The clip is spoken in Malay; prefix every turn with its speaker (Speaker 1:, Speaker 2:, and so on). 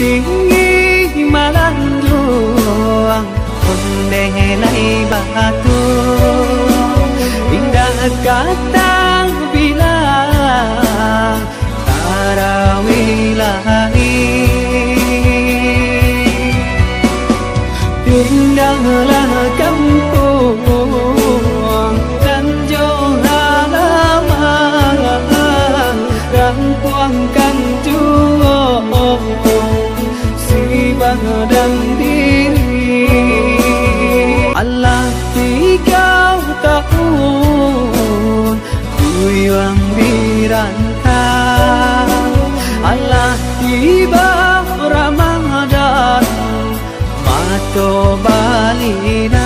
Speaker 1: tinggi malam juang kondai batu indah kata bilang tarawilahi pindahlah kampung dan jauh halaman rampuangkan si badan diri Allah 3 tahun kuyang dirantau Allah tiba Ramadan mato balina